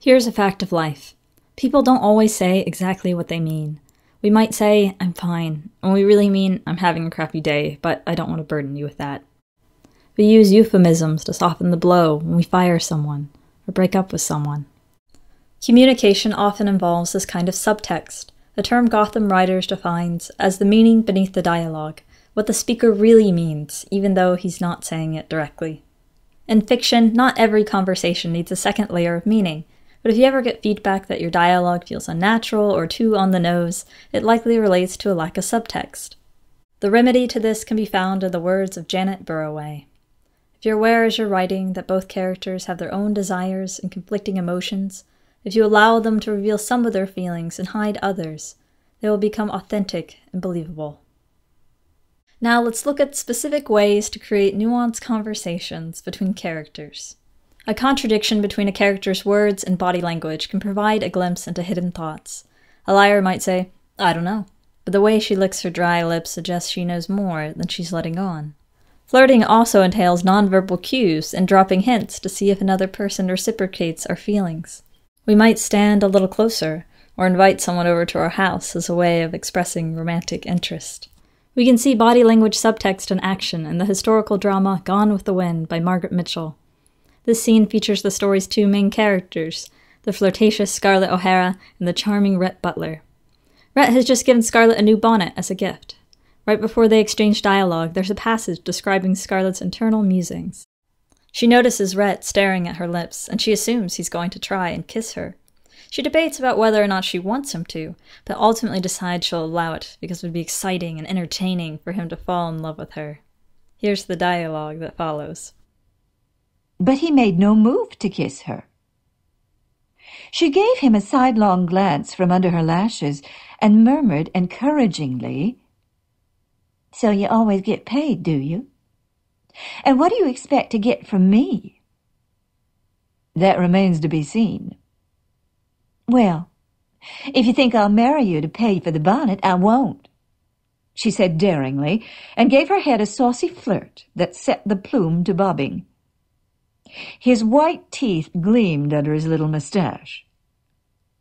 Here's a fact of life. People don't always say exactly what they mean. We might say, I'm fine, when we really mean, I'm having a crappy day, but I don't want to burden you with that. We use euphemisms to soften the blow when we fire someone, or break up with someone. Communication often involves this kind of subtext, a term Gotham writers defines as the meaning beneath the dialogue, what the speaker really means, even though he's not saying it directly. In fiction, not every conversation needs a second layer of meaning, but if you ever get feedback that your dialogue feels unnatural or too on the nose, it likely relates to a lack of subtext. The remedy to this can be found in the words of Janet Burroway. If you're aware as you're writing that both characters have their own desires and conflicting emotions, if you allow them to reveal some of their feelings and hide others, they will become authentic and believable. Now let's look at specific ways to create nuanced conversations between characters. A contradiction between a character's words and body language can provide a glimpse into hidden thoughts. A liar might say, I don't know, but the way she licks her dry lips suggests she knows more than she's letting on. Flirting also entails nonverbal cues and dropping hints to see if another person reciprocates our feelings. We might stand a little closer, or invite someone over to our house as a way of expressing romantic interest. We can see body language subtext in action in the historical drama Gone with the Wind by Margaret Mitchell. This scene features the story's two main characters, the flirtatious Scarlett O'Hara and the charming Rhett Butler. Rhett has just given Scarlett a new bonnet as a gift. Right before they exchange dialogue, there's a passage describing Scarlett's internal musings. She notices Rhett staring at her lips, and she assumes he's going to try and kiss her. She debates about whether or not she wants him to, but ultimately decides she'll allow it because it would be exciting and entertaining for him to fall in love with her. Here's the dialogue that follows. But he made no move to kiss her. She gave him a sidelong glance from under her lashes and murmured encouragingly, So you always get paid, do you? And what do you expect to get from me? That remains to be seen. Well, if you think I'll marry you to pay for the bonnet, I won't, she said daringly, and gave her head a saucy flirt that set the plume to bobbing. His white teeth gleamed under his little mustache.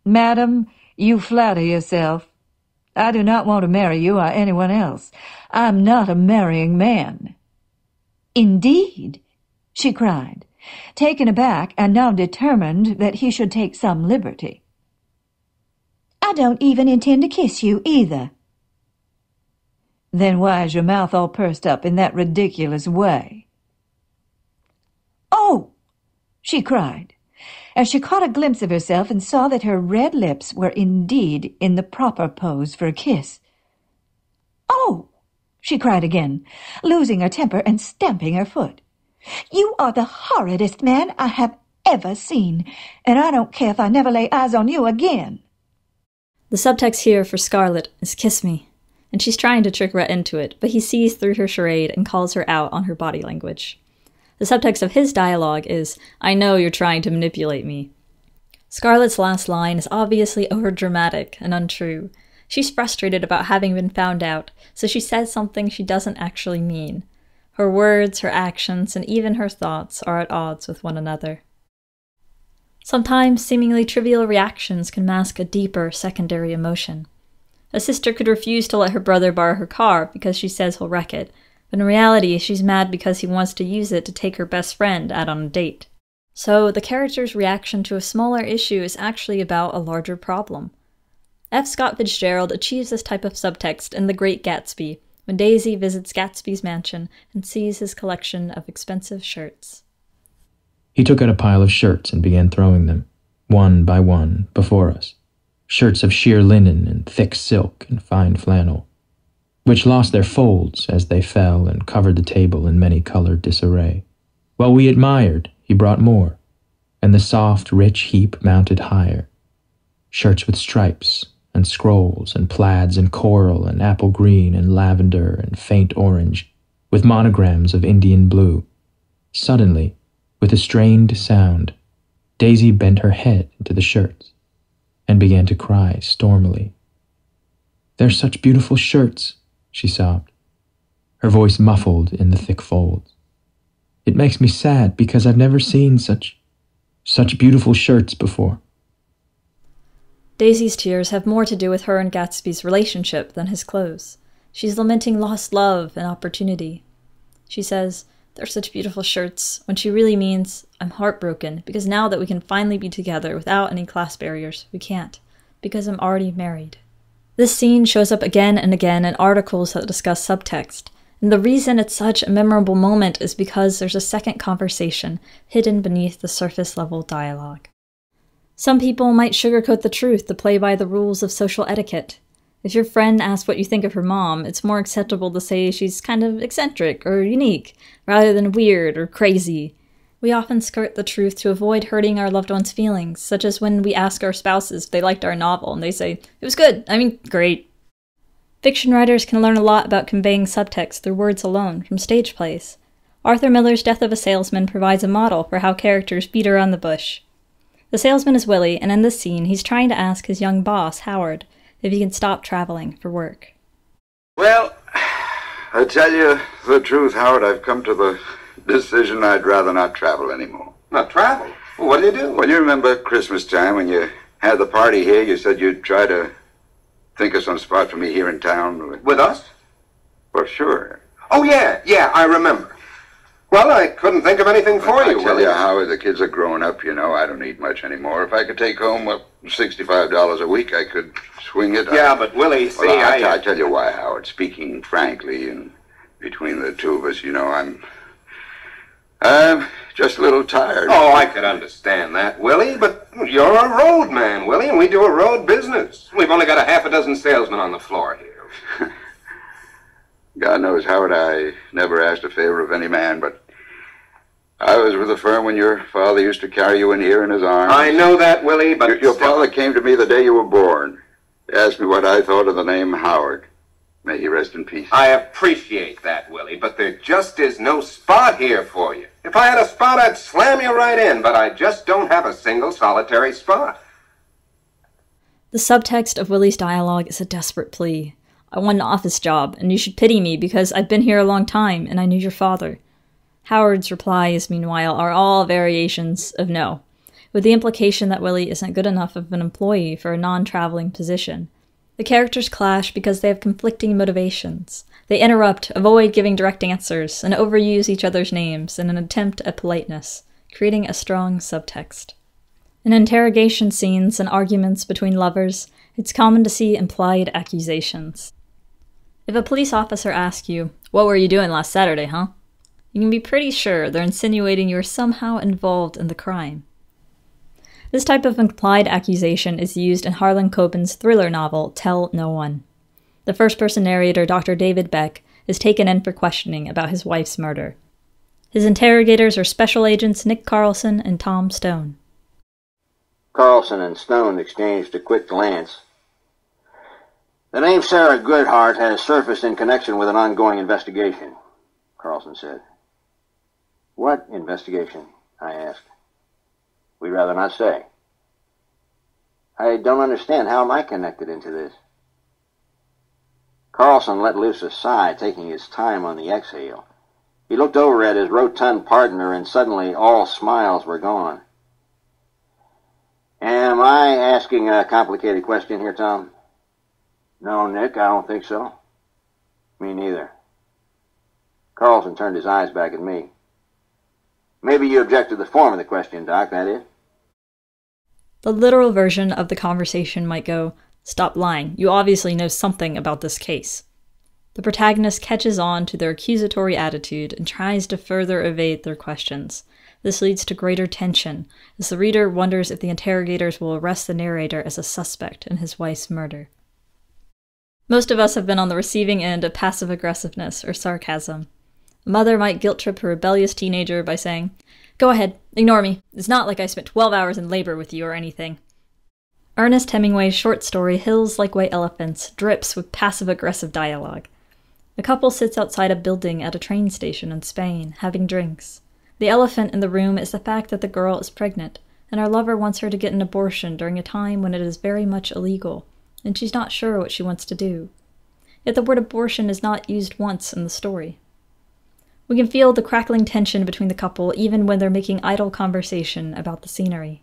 Madam, you flatter yourself. I do not want to marry you or anyone else. I'm not a marrying man. Indeed, she cried, taken aback and now determined that he should take some liberty. I don't even intend to kiss you either. Then why is your mouth all pursed up in that ridiculous way? Oh, she cried, as she caught a glimpse of herself and saw that her red lips were indeed in the proper pose for a kiss. Oh, she cried again, losing her temper and stamping her foot. You are the horridest man I have ever seen, and I don't care if I never lay eyes on you again. The subtext here for Scarlett is kiss me, and she's trying to trick Rhett into it, but he sees through her charade and calls her out on her body language. The subtext of his dialogue is, I know you're trying to manipulate me. Scarlett's last line is obviously overdramatic and untrue. She's frustrated about having been found out, so she says something she doesn't actually mean. Her words, her actions, and even her thoughts are at odds with one another. Sometimes seemingly trivial reactions can mask a deeper secondary emotion. A sister could refuse to let her brother borrow her car because she says he'll wreck it, but in reality she's mad because he wants to use it to take her best friend out on a date. So the character's reaction to a smaller issue is actually about a larger problem. F. Scott Fitzgerald achieves this type of subtext in The Great Gatsby, when Daisy visits Gatsby's mansion and sees his collection of expensive shirts. He took out a pile of shirts and began throwing them, one by one, before us. Shirts of sheer linen and thick silk and fine flannel, which lost their folds as they fell and covered the table in many-colored disarray. While we admired, he brought more, and the soft, rich heap mounted higher. Shirts with stripes and scrolls and plaids and coral and apple green and lavender and faint orange, with monograms of Indian blue. Suddenly, with a strained sound, Daisy bent her head into the shirts and began to cry stormily. "They're such beautiful shirts," she sobbed, her voice muffled in the thick folds. "It makes me sad because I've never seen such beautiful shirts before." Daisy's tears have more to do with her and Gatsby's relationship than his clothes. She's lamenting lost love and opportunity. She says, "They're such beautiful shirts," when she really means, "I'm heartbroken, because now that we can finally be together without any class barriers, we can't, because I'm already married." This scene shows up again and again in articles that discuss subtext, and the reason it's such a memorable moment is because there's a second conversation hidden beneath the surface-level dialogue. Some people might sugarcoat the truth to play by the rules of social etiquette. If your friend asks what you think of her mom, it's more acceptable to say she's kind of eccentric or unique, rather than weird or crazy. We often skirt the truth to avoid hurting our loved ones' feelings, such as when we ask our spouses if they liked our novel and they say, "It was good, great." Fiction writers can learn a lot about conveying subtext through words alone, from stage plays. Arthur Miller's Death of a Salesman provides a model for how characters beat around the bush. The salesman is Willie, and in this scene, he's trying to ask his young boss, Howard, if he can stop traveling for work. "Well, I tell you the truth, Howard, I've come to the decision I'd rather not travel anymore." "Not travel? Well, what do you do?" "Well, you remember Christmas time when you had the party here, you said you'd try to think of some spot for me here in town." "With us?" "Well, sure." "Oh, yeah, I remember. Well, I couldn't think of anything for you, I tell Willie." you, Howard, the kids are growing up, you know. I don't need much anymore. If I could take home, $65 a week, I could swing it. Yeah, but Willie, see, well, I tell you why, Howard. Speaking frankly, and between the two of us, you know, I'm just a little tired. Oh, I could understand that, Willie, but you're a road man, Willie, and we do a road business. We've only got a half a dozen salesmen on the floor here. God knows, Howard, I never asked a favor of any man, but I was with the firm when your father used to carry you in here in his arms. I know that, Willie, but Your father came to me the day you were born. He asked me what I thought of the name Howard. May he rest in peace. I appreciate that, Willie, but there just is no spot here for you. If I had a spot, I'd slam you right in, but I just don't have a single solitary spot. The subtext of Willie's dialogue is a desperate plea. "I want an office job, and you should pity me because I've been here a long time, and I knew your father." Howard's replies, meanwhile, are all variations of no, with the implication that Willie isn't good enough of an employee for a non-traveling position. The characters clash because they have conflicting motivations. They interrupt, avoid giving direct answers, and overuse each other's names in an attempt at politeness, creating a strong subtext. In interrogation scenes and arguments between lovers, it's common to see implied accusations. If a police officer asks you, "What were you doing last Saturday, huh?" you can be pretty sure they're insinuating you were somehow involved in the crime. This type of implied accusation is used in Harlan Coben's thriller novel, Tell No One. The first-person narrator, Dr. David Beck, is taken in for questioning about his wife's murder. His interrogators are Special Agents Nick Carlson and Tom Stone. Carlson and Stone exchanged a quick glance. "The name Sarah Goodhart has surfaced in connection with an ongoing investigation," Carlson said. "What investigation?" I asked. "We'd rather not say." "I don't understand. How am I connected into this?" Carlson let loose a sigh, taking his time on the exhale. He looked over at his rotund partner, and suddenly all smiles were gone. "Am I asking a complicated question here, Tom?" "No, Nick, I don't think so." "Me neither." Carlson turned his eyes back at me. "Maybe you object to the form of the question, Doc, that is?" The literal version of the conversation might go, "Stop lying, you obviously know something about this case." The protagonist catches on to their accusatory attitude and tries to further evade their questions. This leads to greater tension, as the reader wonders if the interrogators will arrest the narrator as a suspect in his wife's murder. Most of us have been on the receiving end of passive aggressiveness or sarcasm. A mother might guilt-trip her rebellious teenager by saying, "Go ahead, ignore me. It's not like I spent 12 hours in labor with you or anything." Ernest Hemingway's short story Hills Like White Elephants drips with passive-aggressive dialogue. A couple sits outside a building at a train station in Spain, having drinks. The elephant in the room is the fact that the girl is pregnant, and her lover wants her to get an abortion during a time when it is very much illegal, and she's not sure what she wants to do. Yet the word abortion is not used once in the story. We can feel the crackling tension between the couple even when they're making idle conversation about the scenery.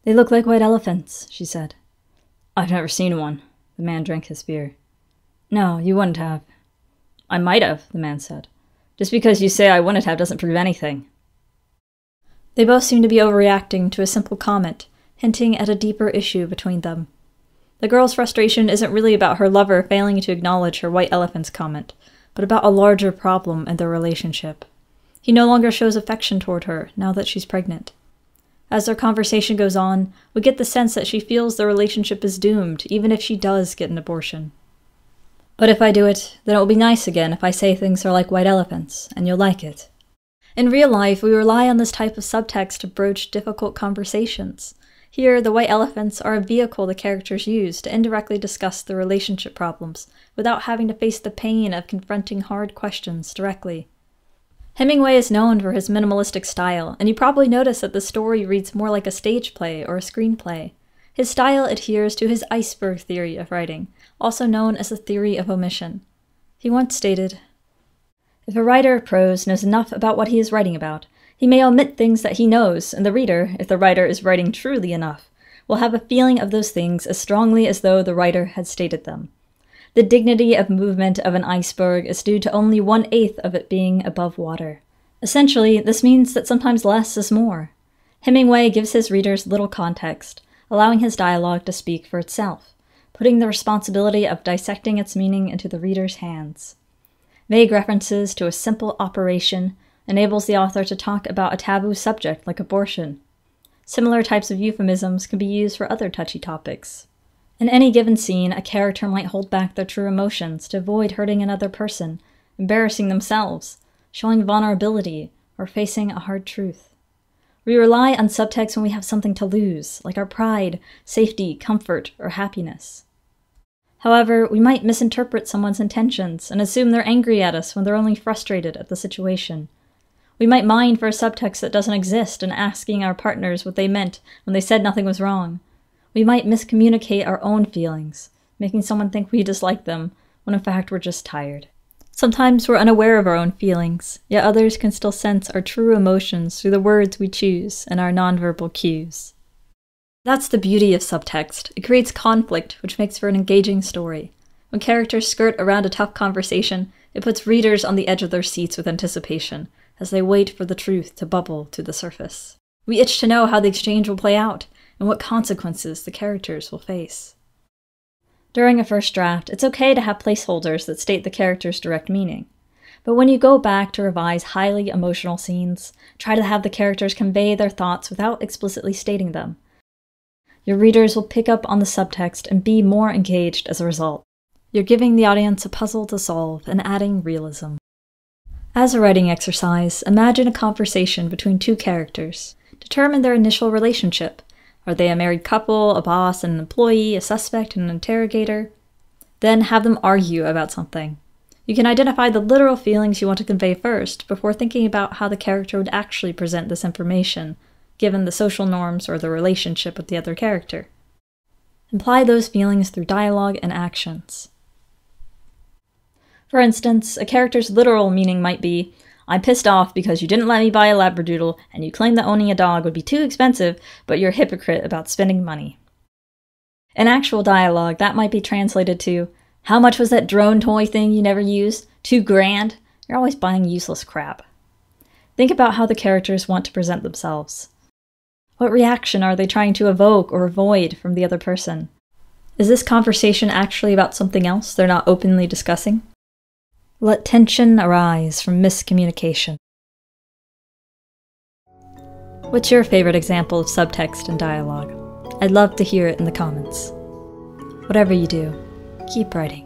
They look like white elephants, she said. I've never seen one. The man drank his beer. No, you wouldn't have. I might have, the man said. Just because you say I wouldn't have doesn't prove anything. They both seemed to be overreacting to a simple comment, hinting at a deeper issue between them. The girl's frustration isn't really about her lover failing to acknowledge her white elephants comment, but about a larger problem in their relationship. He no longer shows affection toward her now that she's pregnant. As their conversation goes on, we get the sense that she feels the relationship is doomed, even if she does get an abortion. But if I do it, then it will be nice again if I say things are like white elephants, and you'll like it. In real life, we rely on this type of subtext to broach difficult conversations. Here, the white elephants are a vehicle the characters use to indirectly discuss the relationship problems, without having to face the pain of confronting hard questions directly. Hemingway is known for his minimalistic style, and you probably notice that the story reads more like a stage play or a screenplay. His style adheres to his iceberg theory of writing, also known as the theory of omission. He once stated, "If a writer of prose knows enough about what he is writing about, he may omit things that he knows, and the reader, if the writer is writing truly enough, will have a feeling of those things as strongly as though the writer had stated them. The dignity of movement of an iceberg is due to only 1/8 of it being above water." Essentially, this means that sometimes less is more. Hemingway gives his readers little context, allowing his dialogue to speak for itself, putting the responsibility of dissecting its meaning into the reader's hands. Vague references to a simple operation enables the author to talk about a taboo subject like abortion. Similar types of euphemisms can be used for other touchy topics. In any given scene, a character might hold back their true emotions to avoid hurting another person, embarrassing themselves, showing vulnerability, or facing a hard truth. We rely on subtext when we have something to lose, like our pride, safety, comfort, or happiness. However, we might misinterpret someone's intentions and assume they're angry at us when they're only frustrated at the situation. We might mine for a subtext that doesn't exist and asking our partners what they meant when they said nothing was wrong. We might miscommunicate our own feelings, making someone think we dislike them, when in fact we're just tired. Sometimes we're unaware of our own feelings, yet others can still sense our true emotions through the words we choose and our nonverbal cues. That's the beauty of subtext. It creates conflict, which makes for an engaging story. When characters skirt around a tough conversation, it puts readers on the edge of their seats with anticipation, as they wait for the truth to bubble to the surface. We itch to know how the exchange will play out, and what consequences the characters will face. During a first draft, it's okay to have placeholders that state the character's direct meaning. But when you go back to revise highly emotional scenes, try to have the characters convey their thoughts without explicitly stating them. Your readers will pick up on the subtext and be more engaged as a result. You're giving the audience a puzzle to solve and adding realism. As a writing exercise, imagine a conversation between two characters. Determine their initial relationship. Are they a married couple, a boss and an employee, a suspect and an interrogator? Then have them argue about something. You can identify the literal feelings you want to convey first, before thinking about how the character would actually present this information, given the social norms or the relationship with the other character. Imply those feelings through dialogue and actions. For instance, a character's literal meaning might be, "I'm pissed off because you didn't let me buy a Labradoodle, and you claim that owning a dog would be too expensive, but you're a hypocrite about spending money." In actual dialogue, that might be translated to, "How much was that drone toy thing you never used? $2,000? You're always buying useless crap." Think about how the characters want to present themselves. What reaction are they trying to evoke or avoid from the other person? Is this conversation actually about something else they're not openly discussing? Let tension arise from miscommunication. What's your favorite example of subtext in dialogue? I'd love to hear it in the comments. Whatever you do, keep writing.